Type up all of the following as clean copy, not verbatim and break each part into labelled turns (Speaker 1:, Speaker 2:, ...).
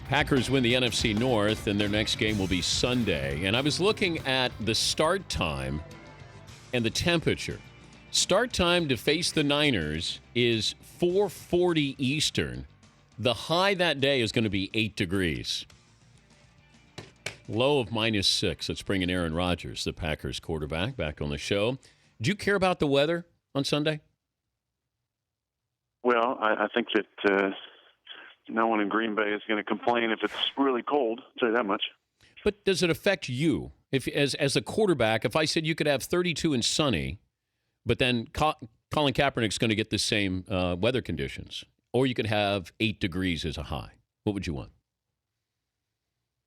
Speaker 1: Packers win the NFC North, and their next game will be Sunday. And I was looking at the start time and the temperature. Start time to face the Niners is 4:40 Eastern. The high that day is going to be 8 degrees. Low of -6. Let's bring in Aaron Rodgers, the Packers quarterback, back on the show. Do you care about the weather on Sunday?
Speaker 2: Well, I think that no one in Green Bay is going to complain if it's really cold. I'll tell you that much.
Speaker 1: But does it affect you? If as a quarterback, if I said you could have 32 and sunny, but then Colin Kaepernick's going to get the same weather conditions, or you could have 8 degrees as a high, what would you want?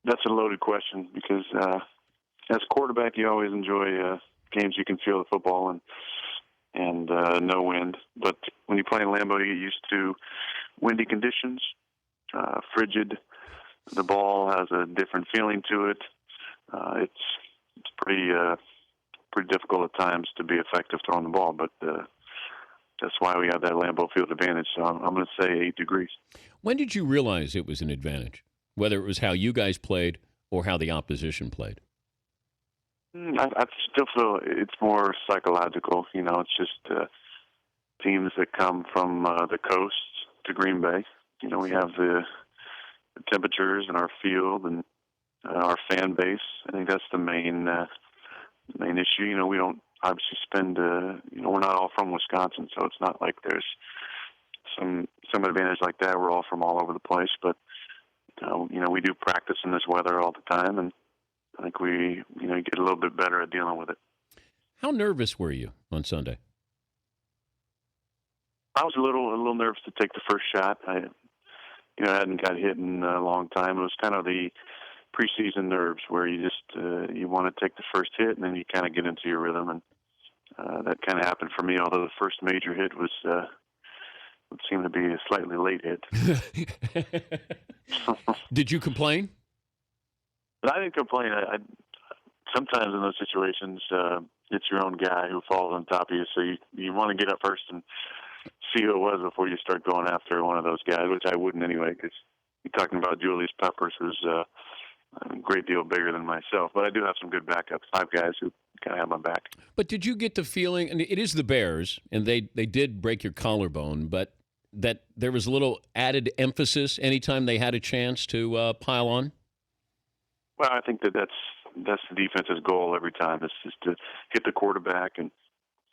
Speaker 2: That's a loaded question because as a quarterback, you always enjoy games you can feel the football and no wind. But when you play in Lambeau, you get used to windy conditions, frigid. The ball has a different feeling to it. It's pretty difficult at times to be effective throwing the ball, but that's why we have that Lambeau Field advantage. So I'm going to say 8 degrees. When
Speaker 1: did you realize it was an advantage, whether it was how you guys played or how the opposition played?
Speaker 2: I still feel it's more psychological. You know, it's just teams that come from the coast to Green Bay. You know, we have the temperatures in our field and our fan base. I think that's the main issue. You know, we don't obviously spend. We're not all from Wisconsin, so it's not like there's some advantage like that. We're all from all over the place, but we do practice in this weather all the time, and I think we get a little bit better at dealing with it.
Speaker 1: How nervous were you on Sunday?
Speaker 2: I was a little nervous to take the first shot. I hadn't got hit in a long time. It was kind of the preseason nerves where you just you want to take the first hit and then you kind of get into your rhythm, and that kind of happened for me. Although the first major hit would seem to be a slightly late hit.
Speaker 1: Did you complain?
Speaker 2: But I didn't complain. Sometimes in those situations, it's your own guy who falls on top of you, so you want to get up first and see who it was before you start going after one of those guys, which I wouldn't anyway, because you're talking about Julius Peppers, who's a great deal bigger than myself. But I do have some good backups, 5 guys who kind of have my back. But
Speaker 1: did you get the feeling, and it is the Bears, and they did break your collarbone, but that there was a little added emphasis anytime they had a chance to pile on?
Speaker 2: Well, I think that's the defense's goal every time, is to hit the quarterback. And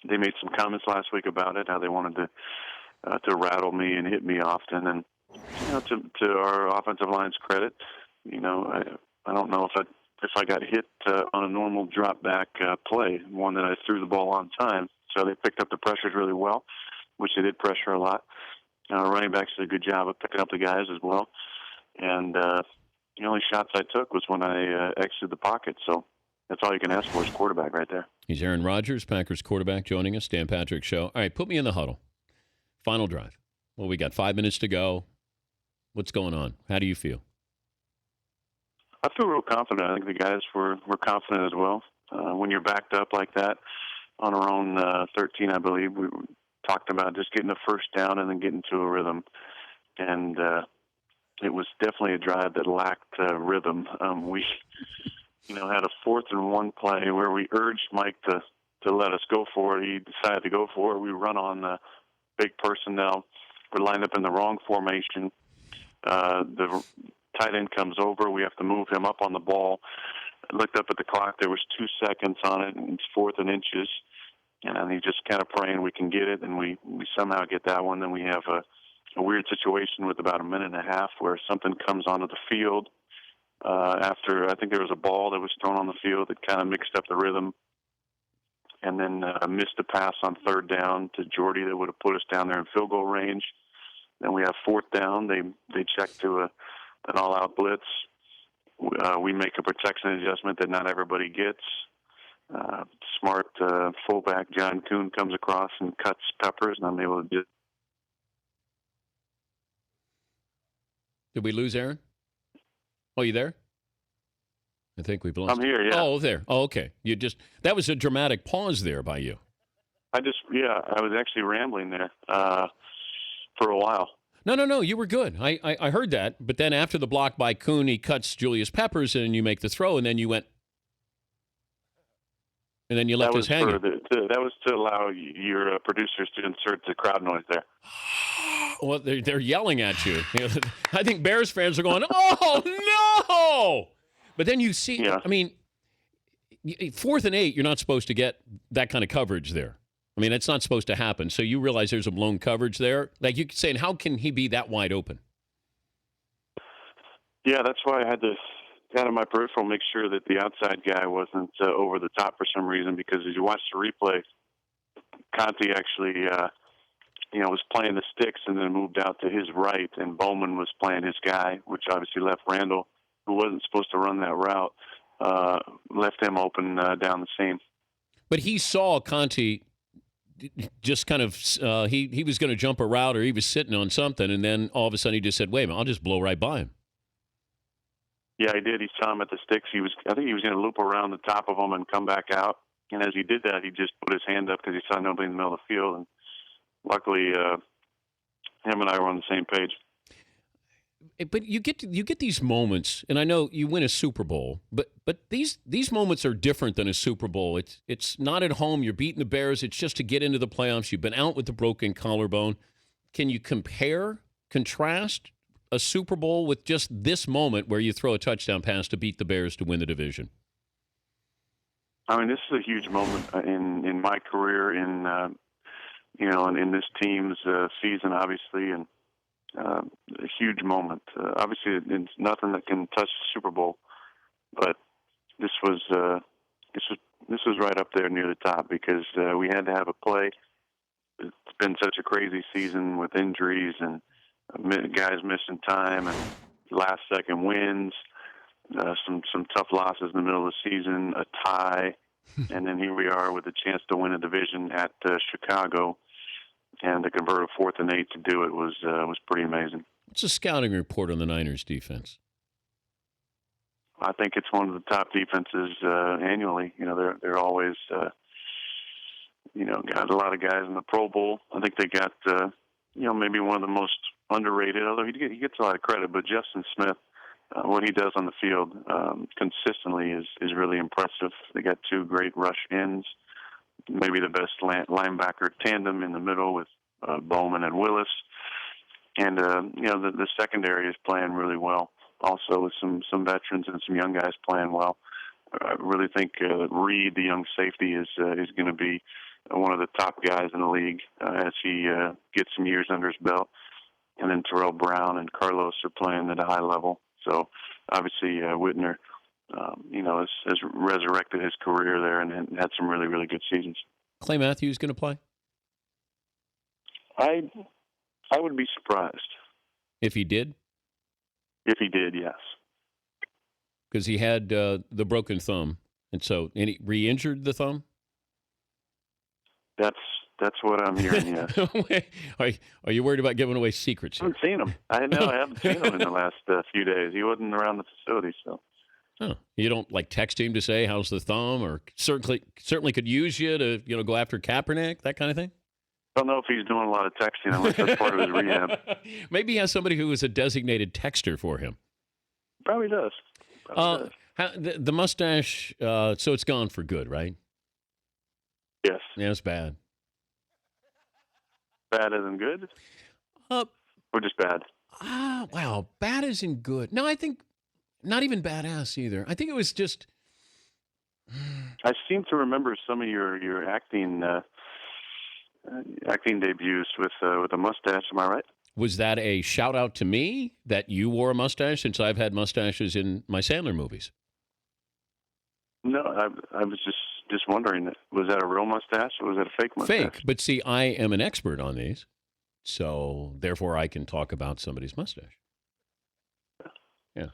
Speaker 2: they made some comments last week about it, how they wanted to rattle me and hit me often. And to our offensive line's credit, I don't know if I got hit on a normal drop back play, one that I threw the ball on time. So they picked up the pressures really well, which they did pressure a lot. Running backs did a good job of picking up the guys as well. And the only shots I took was when I exited the pocket. So that's all you can ask for is quarterback right there.
Speaker 1: He's Aaron Rodgers, Packers quarterback, joining us. Dan Patrick Show. All right, put me in the huddle. Final drive. Well, we got 5 minutes to go. What's going on? How do you feel?
Speaker 2: I feel real confident. I think the guys were confident as well. When you're backed up like that on our own 13, I believe, we talked about just getting the first down and then getting to a rhythm. And it was definitely a drive that lacked rhythm. We had a 4th and 1 play where we urged Mike to let us go for it. He decided to go for it. We run on big personnel. We're lined up in the wrong formation. The tight end comes over. We have to move him up on the ball. I looked up at the clock. There was 2 seconds on it, and it's 4th and inches. And he just kind of praying we can get it, and we somehow get that one. Then we have a weird situation with about a minute and a half where something comes onto the field after I think there was a ball that was thrown on the field that kind of mixed up the rhythm, and then missed a pass on 3rd down to Jordy that would have put us down there in field goal range. Then we have 4th down. They check to an all-out blitz. We make a protection adjustment that not everybody gets. Smart fullback John Kuhn comes across and cuts Peppers, and I'm able to do.
Speaker 1: Did we lose Aaron? Oh, you there? I think we've lost.
Speaker 2: I'm here, yeah.
Speaker 1: Oh, there. Oh, okay. That was a dramatic pause there by you.
Speaker 2: I was actually rambling there for a while.
Speaker 1: No. You were good. I heard that. But then after the block by Kuhn, he cuts Julius Peppers and you make the throw, and then you went, and then you left us hanging.
Speaker 2: That was to allow your producers to insert the crowd noise there.
Speaker 1: Well, they're yelling at you. I think Bears fans are going, "Oh no!" But then you see, I mean, 4th and 8, you're not supposed to get that kind of coverage there. I mean, it's not supposed to happen. So you realize there's a blown coverage there. Like you saying, how can he be that wide open?
Speaker 2: Yeah, that's why I had to, out of my peripheral, make sure that the outside guy wasn't over the top for some reason. Because as you watch the replay, Conti actually, was playing the sticks and then moved out to his right, and Bowman was playing his guy, which obviously left Randall, who wasn't supposed to run that route, left him open down the seam. But
Speaker 1: he saw Conti just kind of he was going to jump a route, or he was sitting on something, and then all of a sudden he just said, "Wait a minute, I'll just blow right by him."
Speaker 2: Yeah, he did. He saw him at the sticks. I think he was going to loop around the top of him and come back out. And as he did that, he just put his hand up because he saw nobody in the middle of the field. And luckily, him and I were on the same page.
Speaker 1: But you get these moments, and I know you win a Super Bowl, but these moments are different than a Super Bowl. It's not at home. You're beating the Bears. It's just to get into the playoffs. You've been out with the broken collarbone. Can you contrast a Super Bowl with just this moment where you throw a touchdown pass to beat the Bears to win the division?
Speaker 2: I mean, this is a huge moment in my career, in this team's season, obviously, and a huge moment. Obviously, it's nothing that can touch the Super Bowl, but this was right up there near the top because we had to have a play. It's been such a crazy season with injuries and guys missing time and last-second wins, some tough losses in the middle of the season, a tie, and then here we are with a chance to win a division at Chicago, and to convert a 4th and 8 to do it was pretty amazing.
Speaker 1: What's the scouting report on the Niners defense?
Speaker 2: I think it's one of the top defenses annually. They're always got a lot of guys in the Pro Bowl. I think they got maybe one of the most underrated, although he gets a lot of credit, but Justin Smith, what he does on the field consistently is really impressive. They got 2 great rush ends, maybe the best linebacker tandem in the middle with Bowman and Willis. And, the secondary is playing really well, also with some veterans and some young guys playing well. I really think Reed, the young safety, is going to be one of the top guys in the league as he gets some years under his belt. And then Terrell Brown and Carlos are playing at a high level. So obviously Whitner, has resurrected his career there and had some really, really good seasons.
Speaker 1: Clay Matthews going to play?
Speaker 2: I would be surprised.
Speaker 1: If he did?
Speaker 2: If he did, yes.
Speaker 1: Because he had the broken thumb, and he re-injured the thumb?
Speaker 2: That's what I'm hearing, yes.
Speaker 1: Are you worried about giving away secrets here?
Speaker 2: I haven't seen him. I haven't seen him in the last few days. He wasn't around the facility, so.
Speaker 1: Oh, you don't text him to say how's the thumb, or certainly could use you to go after Kaepernick, that kind of thing?
Speaker 2: I don't know if he's doing a lot of texting unless that's part of his rehab.
Speaker 1: Maybe he has somebody who is a designated texter for him.
Speaker 2: Probably does.
Speaker 1: The mustache, so it's gone for good, right?
Speaker 2: Yes.
Speaker 1: Yeah, it's bad.
Speaker 2: Bad isn't good? Or just bad?
Speaker 1: Wow. Bad isn't good. No, I think not even badass either. I think it was just...
Speaker 2: I seem to remember some of your acting debuts with a mustache. Am I right?
Speaker 1: Was that a shout out to me that you wore a mustache, since I've had mustaches in my Sandler movies?
Speaker 2: No, I was just wondering, was that a real mustache or was that a fake mustache?
Speaker 1: Fake, but see, I am an expert on these, so therefore I can talk about somebody's mustache. Yeah.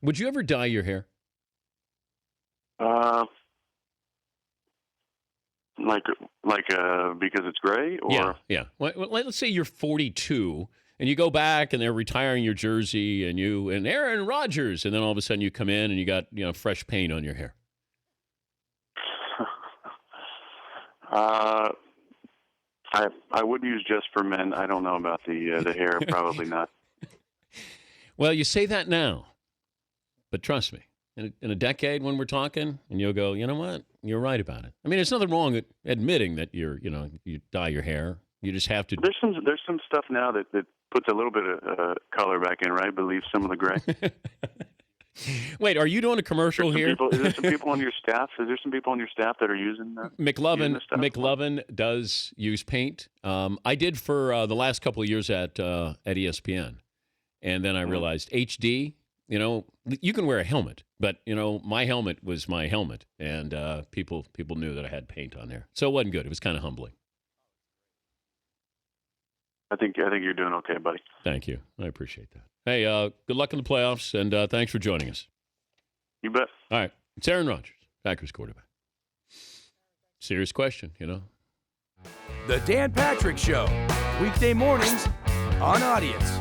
Speaker 1: Would you ever dye your hair?
Speaker 2: Because it's gray, or
Speaker 1: yeah. Well, let's say you're 42 and you go back and they're retiring your jersey and Aaron Rodgers, and then all of a sudden you come in and you got fresh paint on your hair.
Speaker 2: I would use just for men. I don't know about the hair. Probably not.
Speaker 1: Well, you say that now, but trust me, in a decade when we're talking, and you'll go, you know what? You're right about it. I mean, there's nothing wrong with admitting that you dye your hair. You just have to.
Speaker 2: There's some stuff now that puts a little bit of color back in, right? But leaves some of the gray.
Speaker 1: Wait, are you doing a commercial here?
Speaker 2: Is there some people on your staff? Is there some people on your staff that are using
Speaker 1: McLovin?
Speaker 2: Using this stuff?
Speaker 1: McLovin does use paint. I did for the last couple of years at ESPN, and then I realized HD. You know, you can wear a helmet, but my helmet was my helmet, and people knew that I had paint on there, so it wasn't good. It was kind of humbling.
Speaker 2: I think you're doing okay, buddy.
Speaker 1: Thank you. I appreciate that. Hey, good luck in the playoffs, and thanks for joining us.
Speaker 2: You bet.
Speaker 1: All right. It's Aaron Rodgers, Packers quarterback. Serious question,
Speaker 3: The Dan Patrick Show, weekday mornings on Audience.